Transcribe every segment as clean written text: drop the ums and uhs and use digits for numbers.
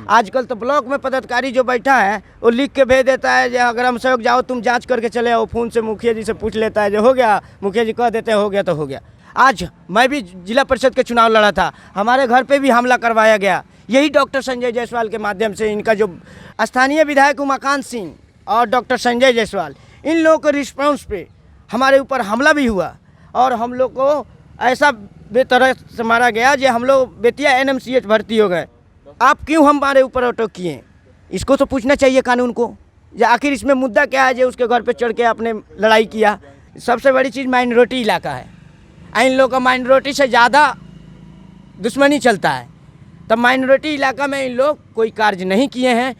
आजकल तो ब्लॉक में पदाधिकारी जो बैठा है वो लिख के भेज देता है, जो ग्राम सेवक जाओ तुम जांच करके चले आओ, फ़ोन से मुखिया जी से पूछ लेता है, जो हो गया मुखिया जी कह देते हैं हो गया तो हो गया। आज मैं भी जिला परिषद के चुनाव लड़ा था, हमारे घर पे भी हमला करवाया गया, यही डॉक्टर संजय जायसवाल के माध्यम से। इनका जो स्थानीय विधायक उमाकांत सिंह और डॉक्टर संजय जायसवाल, इन लोगों के रिस्पॉन्स पे हमारे ऊपर हमला भी हुआ और हम लोग को ऐसा बेतरह से मारा गया जो हम लोग बेतिया NMCH भर्ती हो गए। आप क्यों हमारे ऊपर अटैक किए, इसको तो पूछना चाहिए कानून को, या आखिर इसमें मुद्दा क्या है जो उसके घर पे चढ़ के आपने लड़ाई किया। सबसे बड़ी चीज़ माइनॉरिटी इलाका है, इन लोगों का माइनॉरिटी से ज़्यादा दुश्मनी चलता है, तब माइनॉरिटी इलाका में इन लोग कोई कार्य नहीं किए हैं।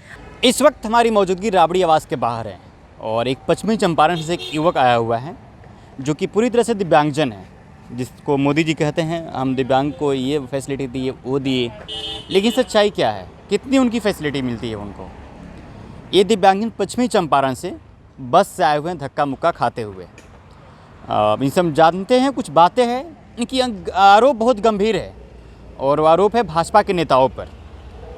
इस वक्त हमारी मौजूदगी राबड़ी आवास के बाहर है और एक पश्चिमी चंपारण से एक युवक आया हुआ है जो कि पूरी तरह से दिव्यांगजन है, जिसको मोदी जी कहते हैं हम दिव्यांग को ये फैसिलिटी दिए वो दिए, लेकिन सच्चाई क्या है, कितनी उनकी फैसिलिटी मिलती है उनको। ये दिव्यांगजन पश्चिमी चंपारण से बस से आए हुए हैं धक्का मुक्का खाते हुए। इनसे हम जानते हैं कुछ बातें हैं, इनकी आरोप बहुत गंभीर है और वो आरोप है भाजपा के नेताओं पर।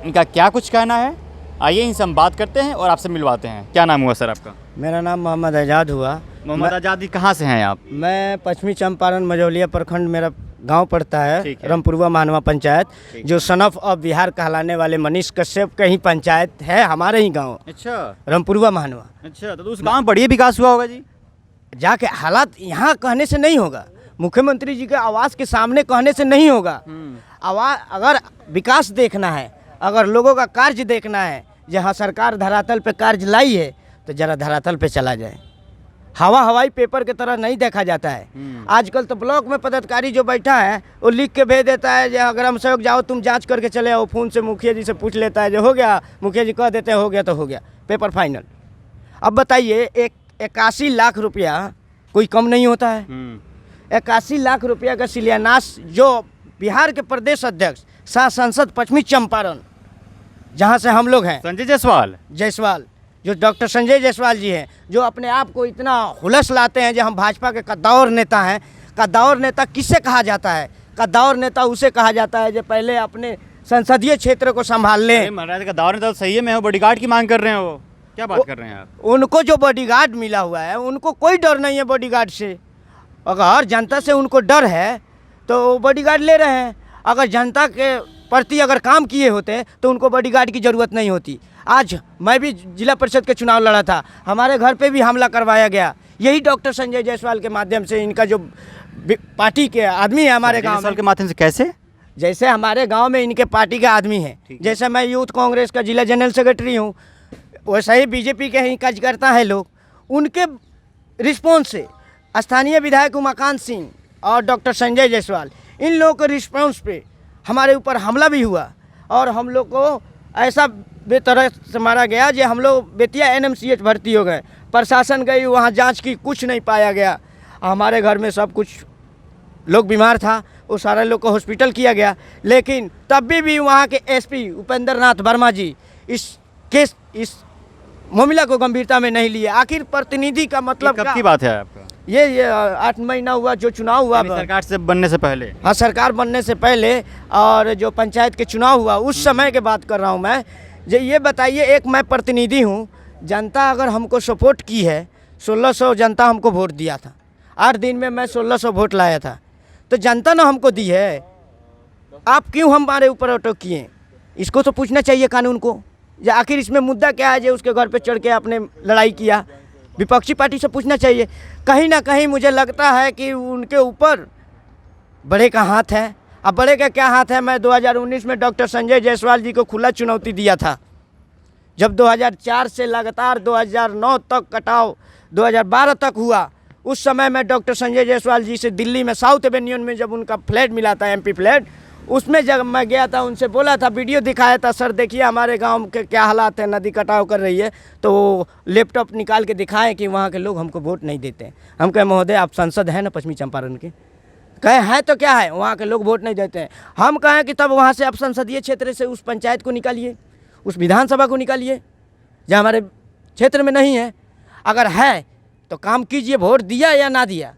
इनका क्या कुछ कहना है, आइए इनसे हम बात करते हैं और आपसे मिलवाते हैं। क्या नाम हुआ सर आपका? मेरा नाम मोहम्मद आज़ाद हुआ। मोहम्मद आज़ाद जी, कहाँ से हैं आप? मैं पश्चिमी चंपारण मझौलिया प्रखंड मेरा गांव पड़ता है, है। रामपुरवा मानवा पंचायत, जो सन ऑफ बिहार कहलाने वाले मनीष कश्यप का ही पंचायत है, हमारे ही गांव। अच्छा, रामपुरवा मानवा। अच्छा, तो उस गाँव में बढ़िया विकास हुआ होगा जी? जाके हालात यहाँ कहने से नहीं होगा, मुख्यमंत्री जी के आवास के सामने कहने से नहीं होगा। आवाज अगर विकास देखना है, अगर लोगों का कार्य देखना है, जहाँ सरकार धरातल पे कार्य लाई है, तो जरा धरातल पे चला जाए। हवाई पेपर की तरह नहीं देखा जाता है। आजकल तो ब्लॉक में पदाधिकारी जो बैठा है वो लिख के भेज देता है, जो ग्राम सेवक जाओ तुम जांच करके चले आओ, फ़ोन से मुखिया जी से पूछ लेता है, जो हो गया मुखिया जी कह देते हैं हो गया तो हो गया, पेपर फाइनल। अब बताइए, 81 लाख रुपया कोई कम नहीं होता है। 81 लाख रुपया का शिलान्यास जो बिहार के प्रदेश अध्यक्ष सह सांसद पश्चिमी चंपारण, जहाँ से हम लोग हैं, संजय जायसवाल, जो डॉक्टर संजय जायसवाल जी हैं, जो अपने आप को इतना हुलस लाते हैं जो हम भाजपा के कद्दावर नेता हैं। कद्दावर नेता किससे कहा जाता है? कद्दावर नेता उसे कहा जाता है जो पहले अपने संसदीय क्षेत्र को संभाल लें। महाराज कद्दावर नेता तो सही है, मैं बॉडीगार्ड की मांग कर रहे हैं, वो क्या बात कर रहे हैं आप? उनको जो बॉडीगार्ड मिला हुआ है उनको कोई डर नहीं है बॉडीगार्ड से। अगर जनता से उनको डर है तो वो बॉडीगार्ड ले रहे हैं। अगर जनता के प्रति अगर काम किए होते तो उनको बॉडीगार्ड की ज़रूरत नहीं होती। आज मैं भी जिला परिषद के चुनाव लड़ा था, हमारे घर पे भी हमला करवाया गया, यही डॉक्टर संजय जायसवाल के माध्यम से। इनका जो पार्टी के आदमी है हमारे गांव में, के माध्यम से कैसे? जैसे हमारे गांव में इनके पार्टी के आदमी हैं, जैसे मैं यूथ कांग्रेस का जिला जनरल सेक्रेटरी हूँ, वैसे ही बीजेपी के ही कार्यकर्ता हैं लोग। उनके रिस्पॉन्स से स्थानीय विधायक उमाकांत सिंह और डॉक्टर संजय जायसवाल, इन लोगों के रिस्पॉन्स पे हमारे ऊपर हमला भी हुआ और हम लोग को ऐसा बेतरह से मारा गया जो हम लोग बेतिया NMCH भर्ती हो गए। प्रशासन गई वहाँ, जांच की, कुछ नहीं पाया गया। हमारे घर में सब कुछ लोग बीमार था, वो सारे लोग को हॉस्पिटल किया गया, लेकिन तब भी वहाँ के SP उपेंद्र नाथ वर्मा जी इस मामला को गंभीरता में नहीं लिए। आखिर प्रतिनिधि का मतलब कब की बात है आपका? ये 8 महीना हुआ जो चुनाव हुआ, सरकार से बनने से पहले। हाँ, सरकार बनने से पहले, और जो पंचायत के चुनाव हुआ उस समय की बात कर रहा हूँ मैं। जो ये बताइए, एक मैं प्रतिनिधि हूँ, जनता अगर हमको सपोर्ट की है, 1600 जनता हमको वोट दिया था, 8 दिन में मैं 1600 वोट लाया था, तो जनता ना हमको दी है। आप क्यों हमारे ऊपर अटैक किए, इसको तो पूछना चाहिए कानून को, या आखिर इसमें मुद्दा क्या है जो उसके घर पे चढ़ के आपने लड़ाई किया। विपक्षी पार्टी से पूछना चाहिए। कहीं ना कहीं मुझे लगता है कि उनके ऊपर बड़े का हाथ है। अब बड़े का क्या हाथ है? मैं 2019 में डॉक्टर संजय जायसवाल जी को खुला चुनौती दिया था। जब 2004 से लगातार 2009 तक कटाव 2012 तक हुआ, उस समय मैं डॉक्टर संजय जायसवाल जी से दिल्ली में साउथ एवेन्यू में जब उनका फ्लैट मिला था, MP फ्लैट, उसमें जब मैं गया था, उनसे बोला था, वीडियो दिखाया था, सर देखिए हमारे गांव के क्या हालात है, नदी कटाव कर रही है, तो वो लैपटॉप निकाल के दिखाएं कि वहाँ के लोग हमको वोट नहीं देते हैं। हम कहे महोदय आप सांसद हैं ना पश्चिमी चंपारण के? कहे हैं तो क्या है, वहाँ के लोग वोट नहीं देते हैं। हम कहें कि तब वहाँ से आप संसदीय क्षेत्र से उस पंचायत को निकालिए, उस विधानसभा को निकालिए जो हमारे क्षेत्र में नहीं है। अगर है तो काम कीजिए, वोट दिया या ना दिया।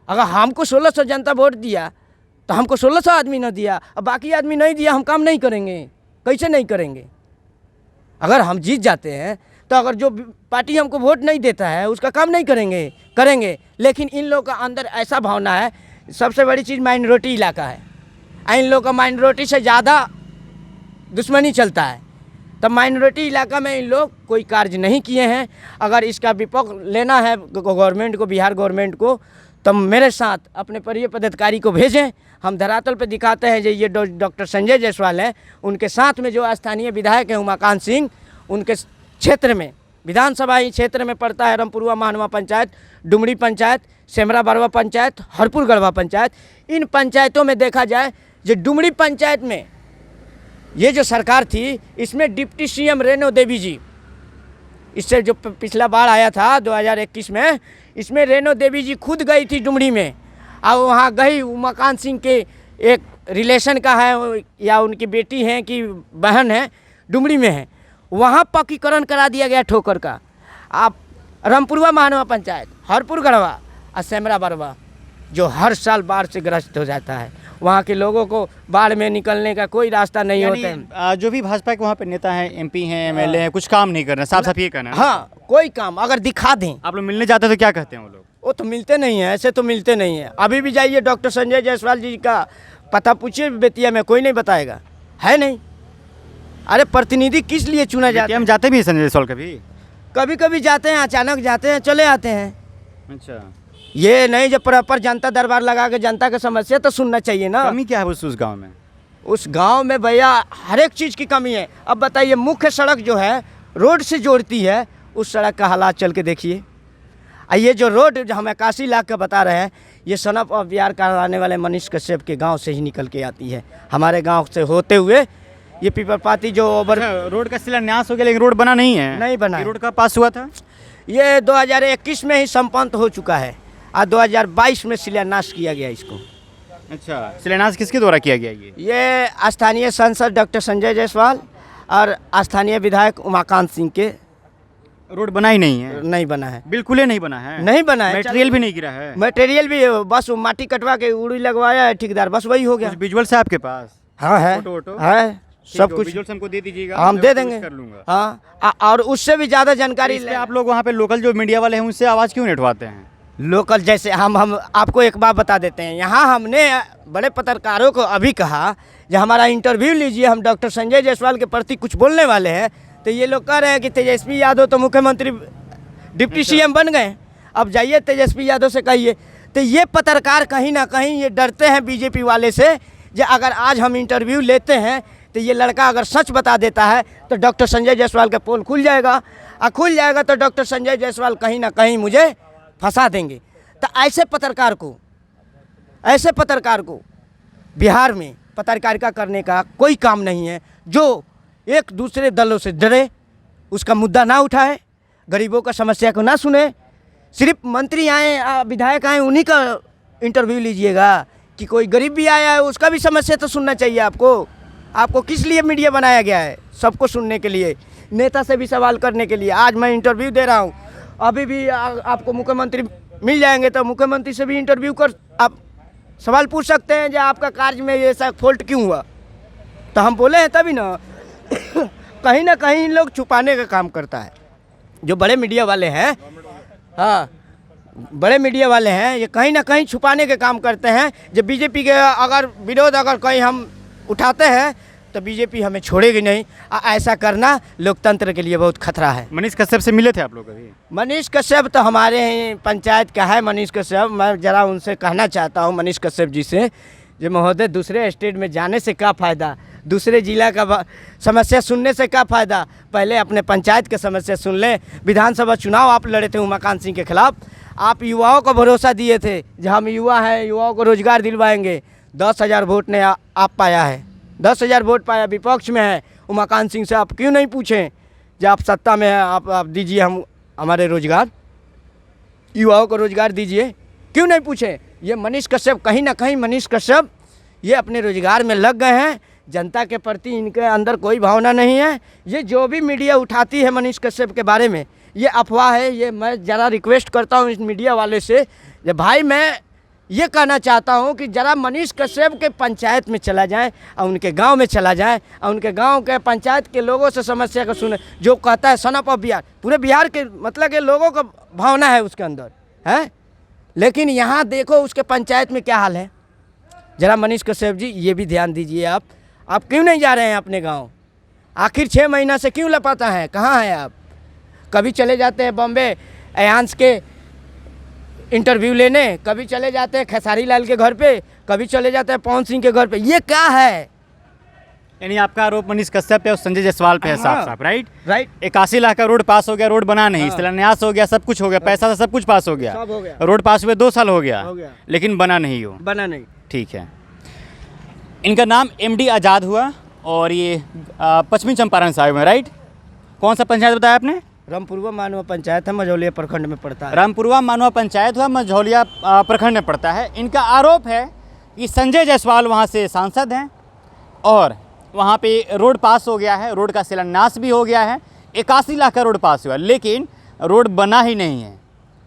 अगर हमको 1600 जनता वोट दिया तो हमको 1600 आदमी न दिया, अब बाकी आदमी नहीं दिया, हम काम नहीं करेंगे, कैसे नहीं करेंगे? अगर हम जीत जाते हैं तो अगर जो पार्टी हमको वोट नहीं देता है उसका काम नहीं करेंगे। लेकिन इन लोगों का अंदर ऐसा भावना है, सबसे बड़ी चीज़ माइनॉरिटी इलाका है, इन लोगों का माइनॉरिटी से ज़्यादा दुश्मनी चलता है। तब माइनॉरिटी इलाका में इन लोग कोई कार्य नहीं किए हैं। अगर इसका विपक्ष लेना है गवर्नमेंट को, बिहार गवर्नमेंट को, तब मेरे साथ अपने प्रिय पदाधिकारी को भेजें, हम धरातल पर दिखाते हैं। जो ये डॉक्टर संजय जायसवाल हैं, उनके साथ में जो स्थानीय विधायक हैं उमाकांत सिंह, उनके क्षेत्र में विधानसभा ही क्षेत्र में पड़ता है रामपुरवा महानवा पंचायत, डुमरी पंचायत, सेमरा बरवा पंचायत, हरपुर गढ़वा पंचायत। इन पंचायतों में देखा जाए, जो डुमरी पंचायत में ये जो सरकार थी, इसमें डिप्टी सीएम रेणु देवी जी, इससे जो पिछला बाढ़ आया था 2021 में, इसमें रेणु देवी जी खुद गई थी डुमरी में, और वहाँ गई उमाकांत सिंह के एक रिलेशन का है या उनकी बेटी हैं कि बहन है, डुमरी में है, वहाँ पक्कीकरण करा दिया गया ठोकर का। आप रामपुरवा महानवा पंचायत, हरपुर गढ़वा और सेमरा बरवा जो हर साल बाढ़ से ग्रस्त हो जाता है, वहाँ के लोगों को बाढ़ में निकलने का कोई रास्ता नहीं होता है। जो भी भाजपा के वहाँ पे नेता हैं, एमपी हैं, एमएलए हैं, कुछ काम नहीं कर रहे, साफ साफ ये कहना है। हाँ, कोई काम अगर दिखा दें। आप लोग मिलने जाते हैं तो क्या कहते हैं वो लोग? वो तो मिलते नहीं हैं, ऐसे तो मिलते नहीं हैं। अभी भी जाइए डॉक्टर संजय जायसवाल जी का पता पूछिए बेतिया में, कोई नहीं बताएगा, है नहीं। अरे प्रतिनिधि किस लिए चुना जाता है? हम जाते भी हैं संजय जायसवाल कभी कभी जाते हैं, अचानक जाते हैं, चले आते हैं। अच्छा, ये नहीं जब प्रॉपर जनता दरबार लगा के जनता का समस्या तो सुनना चाहिए ना। कमी क्या है उस गांव में? उस गांव में भैया हर एक चीज़ की कमी है। अब बताइए, मुख्य सड़क जो है रोड से जोड़ती है, उस सड़क का हालात चल के देखिए। ये जो रोड जो हम 81 लाख का बता रहे हैं, ये सनप और बिहार कराने वाले मनीष कश्यप के गांव से ही निकल के आती है। हमारे गांव से होते हुए ये पीपरपाती जो ओवर रोड का शिलान्यास हो गया, लेकिन रोड बना नहीं है। नहीं बना है। रोड का पास हुआ था, ये 2021 में ही संपन्न हो चुका है और 2022 में शिलान्यास किया गया इसको। अच्छा, शिलान्यास किसके द्वारा किया गया? ये स्थानीय सांसद डॉक्टर संजय जायसवाल और स्थानीय विधायक उमाकांत सिंह के। रोड बना ही नहीं है? नहीं बना है, बिल्कुल ही नहीं बना है। नहीं बना है, मटेरियल भी नहीं गिरा है। मटेरियल भी बस माटी कटवा के उड़ी लगवाया है ठेकेदार, बस वही हो गया। विजुअल्स है आपके पास? हाँ है, फोटो है, सब कुछ विजुअल्स हमको दे दीजिएगा, हम दे देंगे। कर लूँगा। हाँ, और उससे भी ज़्यादा जानकारी इसलिए आप लोग वहाँ पे लोकल जो मीडिया वाले हैं उनसे आवाज़ क्यों नहीं उठवाते हैं? लोकल जैसे हम आपको एक बात बता देते हैं। यहाँ हमने बड़े पत्रकारों को अभी कहा, जब हमारा इंटरव्यू लीजिए, हम डॉक्टर संजय जायसवाल के प्रति कुछ बोलने वाले हैं, तो ये लोग कह रहे हैं कि तेजस्वी यादव तो मुख्यमंत्री डिप्टी सीएम बन गए, अब जाइए तेजस्वी यादव से कहिए। तो ये पत्रकार कहीं ना कहीं ये डरते हैं बीजेपी वाले से, जो अगर आज हम इंटरव्यू लेते हैं तो ये लड़का अगर सच बता देता है तो डॉक्टर संजय जायसवाल का पोल खुल जाएगा, और खुल जाएगा तो डॉक्टर संजय जायसवाल कहीं ना कहीं मुझे फंसा देंगे। तो ऐसे पत्रकार को बिहार में पत्रकारिता करने का कोई काम नहीं है। जो एक दूसरे दलों से डरे, उसका मुद्दा ना उठाए, गरीबों का समस्या को ना सुने, सिर्फ मंत्री आए, विधायक आए, उन्हीं का इंटरव्यू लीजिएगा कि कोई गरीब भी आया है उसका भी समस्या तो सुनना चाहिए आपको किस लिए मीडिया बनाया गया है? सबको सुनने के लिए, नेता से भी सवाल करने के लिए। आज मैं इंटरव्यू दे रहा हूँ, अभी भी आपको मुख्यमंत्री मिल जाएंगे तो मुख्यमंत्री से भी इंटरव्यू कर आप सवाल पूछ सकते हैं, जो आपका कार्य में ये ऐसा फॉल्ट क्यों हुआ। तो हम बोले हैं तभी ना। कहीं ना कहीं इन लोग छुपाने का काम करता है, जो बड़े मीडिया वाले हैं। हाँ, बड़े मीडिया वाले हैं, ये कहीं ना कहीं छुपाने के काम करते हैं। जब बीजेपी के अगर विरोध अगर कहीं हम उठाते हैं तो बीजेपी हमें छोड़ेगी नहीं। ऐसा करना लोकतंत्र के लिए बहुत खतरा है। मनीष कश्यप से मिले थे आप लोग अभी? मनीष कश्यप तो हमारे ही पंचायत का है। मनीष कश्यप, मैं ज़रा उनसे कहना चाहता हूँ मनीष कश्यप जी से, जो महोदय दूसरे स्टेट में जाने से क्या फ़ायदा, दूसरे जिला का समस्या सुनने से क्या फ़ायदा, पहले अपने पंचायत के समस्या सुन लें। विधानसभा चुनाव आप लड़े थे उमाकांत सिंह के खिलाफ, आप युवाओं को भरोसा दिए थे, जब हम युवा हैं, युवाओं को रोजगार दिलवाएंगे। 10,000 वोट ने आप पाया है, 10,000 वोट पाया, विपक्ष में है। उमाकांत सिंह से आप क्यों नहीं पूछें, जब आप सत्ता में हैं, आप दीजिए हम हमारे रोजगार, युवाओं को रोजगार दीजिए, क्यों नहीं पूछें। ये मनीष कश्यप, कहीं ना कहीं मनीष कश्यप ये अपने रोजगार में लग गए हैं। जनता के प्रति इनके अंदर कोई भावना नहीं है। ये जो भी मीडिया उठाती है मनीष कश्यप के बारे में, ये अफवाह है। ये मैं ज़रा रिक्वेस्ट करता हूँ इस मीडिया वाले से, जब भाई मैं ये कहना चाहता हूँ कि ज़रा मनीष कश्यप के पंचायत में चला जाए और उनके गांव में चला जाए और उनके गांव के पंचायत के लोगों से समस्या को सुने। जो कहता है सन ऑफ बिहार, पूरे बिहार के मतलब के लोगों का भावना है उसके अंदर है, लेकिन यहाँ देखो उसके पंचायत में क्या हाल है। ज़रा मनीष कश्यप जी ये भी ध्यान दीजिए। आप क्यों नहीं जा रहे हैं अपने गाँव? आखिर 6 महीना से क्यों लापता हैं? कहाँ हैं आप? कभी चले जाते हैं बॉम्बे एयांस के इंटरव्यू लेने, कभी चले जाते हैं खेसारी लाल के घर पे, कभी चले जाते हैं पवन सिंह के घर पे। ये क्या है? यानी आपका आरोप मनीष कश्यप पे और संजय जायसवाल पे है साफ साफ, राइट? 81 लाख का रोड पास हो गया, रोड बना नहीं, शिलान्यास हो गया, सब कुछ हो गया, पैसा से सब कुछ पास हो गया, सब हो गया। रोड पास हुए 2 साल हो गया, लेकिन बना नहीं हो। बना नहीं। ठीक है। इनका नाम MD आज़ाद हुआ और ये पश्चिमी चंपारण साहिब में, राइट? कौन सा पंचायत बताया आपने? रामपुरवा मानवा पंचायत है, मझौलिया प्रखंड में पड़ता है। रामपुरवा मानवा पंचायत हुआ, मझौलिया प्रखंड में पड़ता है। इनका आरोप है कि संजय जायसवाल वहाँ से सांसद हैं और वहाँ पे रोड पास हो गया है, रोड का शिलान्यास भी हो गया है, 81 लाख का रोड पास हुआ, लेकिन रोड बना ही नहीं है।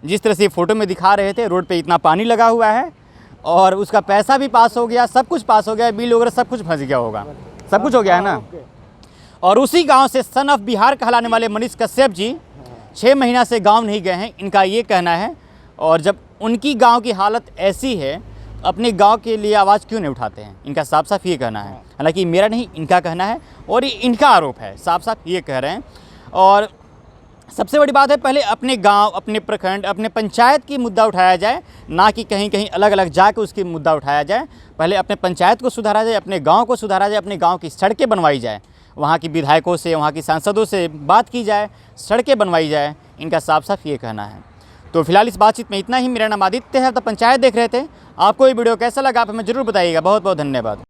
जिस तरह से फ़ोटो में दिखा रहे थे, रोड पे इतना पानी लगा हुआ है और उसका पैसा भी पास हो गया, सब कुछ पास हो गया, बिल वगैरह सब कुछ फंस गया होगा, सब कुछ हो गया है ना। और उसी गांव से सन ऑफ बिहार कहलाने वाले मनीष कश्यप जी 6 महीना से गांव नहीं गए हैं, इनका ये कहना है। और जब उनकी गांव की हालत ऐसी है, अपने गांव के लिए आवाज़ क्यों नहीं उठाते हैं? इनका साफ साफ ये कहना है। हालांकि मेरा नहीं, इनका कहना है और ये इनका आरोप है, साफ साफ ये कह रहे हैं। और सबसे बड़ी बात है, पहले अपने गांव, अपने प्रखंड, अपने पंचायत की मुद्दा उठाया जाए, ना कि कहीं कहीं अलग अलग जाकर उसकी मुद्दा उठाया जाए। पहले अपने पंचायत को सुधारा जाए, अपने गांव को सुधारा जाए, अपने गांव की सड़कें बनवाई जाए, वहाँ की विधायकों से, वहाँ की सांसदों से बात की जाए, सड़कें बनवाई जाए। इनका साफ साफ ये कहना है। तो फिलहाल इस बातचीत में इतना ही। मेरा नाम आदित्य है, तो पंचायत देख रहे थे। आपको ये वीडियो कैसा लगा आप हमें ज़रूर बताइएगा। बहुत बहुत धन्यवाद।